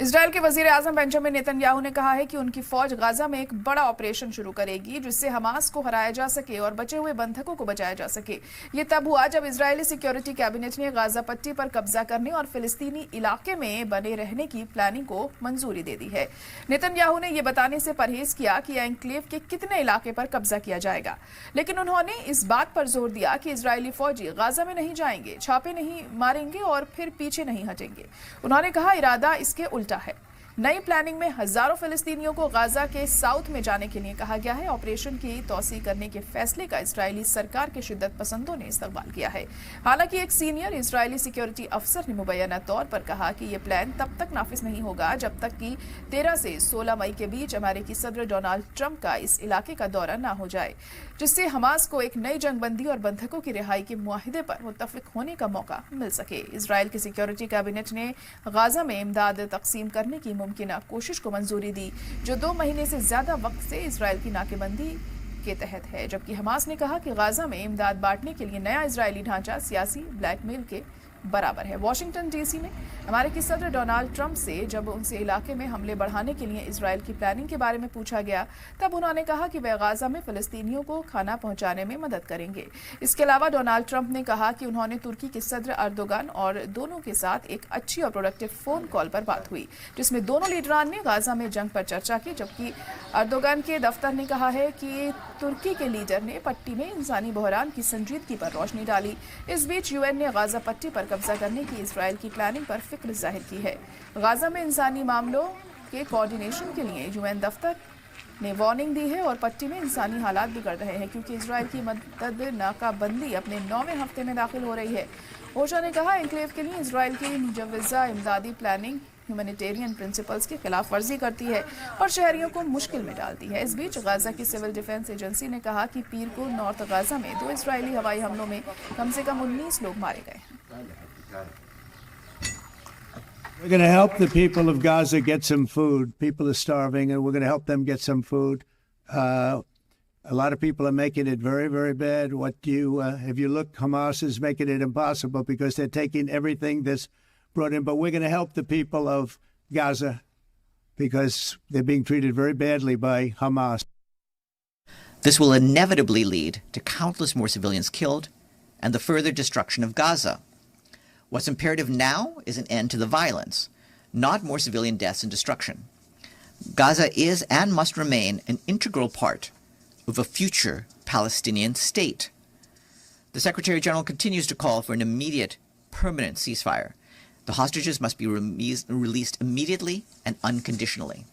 Israel के वजीर आजम Benjamin Netanyahu ने कहा है कि उनकी फौज गाजा में एक बड़ा ऑपरेशन शुरू करेगी जिससे हमास को हराया जा सके और बचे हुए बंधकों को बचाया जा सके। ये तब हुआ जब इजरायली सिक्योरिटी कैबिनेट ने गाजा पट्टी पर कब्जा करने और फिलिस्तीनी इलाके में बने रहने की प्लानिंग को मंजूरी दे दी है। नेतन्याहू ने यह बताने से परहेज किया कि एन्क्लेव के कितने इलाके पर कब्जा किया जाएगा, लेकिन उन्होंने इस बात पर जोर दिया कि इजरायली फौजी गाजा में नहीं जाएंगे, छापे नहीं मारेंगे और फिर पीछे नहीं हटेंगे। उन्होंने कहा इरादा इसके उल्टा है। नई प्लानिंग में हजारों फिलिस्तीनियों को गाजा के साउथ में जाने के लिए कहा गया है। ऑपरेशन की तौसी करने के फैसले का इजरायली सरकार के शिद्दत पसंदों ने इस्तकबाल किया है। हालांकि एक सीनियर इजरायली सिक्योरिटी अफसर ने मुबैना तौर पर कहा कि यह प्लान तब तक नाफिज नहीं होगा जब तक कि 13 से 16 मई के बीच अमेरिकी सदर डोनाल्ड ट्रंप का इस इलाके का दौरा न हो जाए, जिससे हमास को एक नई जंगबंदी और बंधकों की रिहाई के मुआहिदे पर मुत्तफिक होने का मौका मिल सके। इजराइल की सिक्योरिटी कैबिनेट ने गाजा में इमदाद तकसीम करने की मुमकिन कोशिश को मंजूरी दी, जो 2 महीने से ज्यादा वक्त से इजराइल की नाकेबंदी के तहत है, जबकि हमास ने कहा कि गाजा में इमदाद बांटने के लिए नया इजरायली ढांचा सियासी ब्लैकमेल के बराबर है। वाशिंगटन डीसी में अमेरिकी सदर डोनाल्ड ट्रंप से जब उनसे इलाके में हमले बढ़ाने के लिए इजराइल की प्लानिंग के बारे में पूछा गया, तब उन्होंने कहा कि वे गाजा में फिलिस्तीनियों को खाना पहुंचाने में मदद करेंगे। इसके अलावा डोनाल्ड ट्रंप ने कहा कि उन्होंने तुर्की के सदर अर्दोगान और दोनों के साथ एक अच्छी और प्रोडक्टिव फोन कॉल पर बात हुई, जिसमें दोनों लीडरान ने गाजा में जंग पर चर्चा की, जबकि अर्दोगान के दफ्तर ने कहा है कि तुर्की के लीडर ने पट्टी में इंसानी बहरान की संजीदगी पर रोशनी डाली। इस बीच यूएन ने गाजा पट्टी पर कब्जा करने की इजराइल की प्लानिंग पर फिक्र जाहिर की है। गाजा में इंसानी मामलों के कोऑर्डिनेशन के लिए यूएन दफ्तर ने वार्निंग दी है और पट्टी में इंसानी हालात बिगड़ रहे हैं क्योंकि इजराइल की मदद नाकाबंदी अपने 9वें हफ्ते में दाखिल हो रही है। ओशा ने कहा एन्क्लेव के लिए इजराइल की मुजव्वज़ा इमदादी प्लानिंग ह्यूमैनिटेरियन प्रिंसिपल्स की खिलाफ वर्जी करती है और शहरियों को मुश्किल में डालती है। इस बीच गाजा की सिविल डिफेंस एजेंसी ने कहा कि पीर को नॉर्थ गाजा में 2 इजरायली हवाई हमलों में कम से कम 19 लोग मारे गए। We're going to help the people of Gaza get some food. People are starving, and we're going to help them get some food. A lot of people are making it very, very bad. If you look, Hamas is making it impossible because they're taking everything that's brought in. But we're going to help the people of Gaza because they're being treated very badly by Hamas. This will inevitably lead to countless more civilians killed and the further destruction of Gaza. What's imperative now is an end to the violence, not more civilian deaths and destruction. Gaza is and must remain an integral part of a future Palestinian state. The Secretary General continues to call for an immediate, permanent ceasefire. The hostages must be released immediately and unconditionally.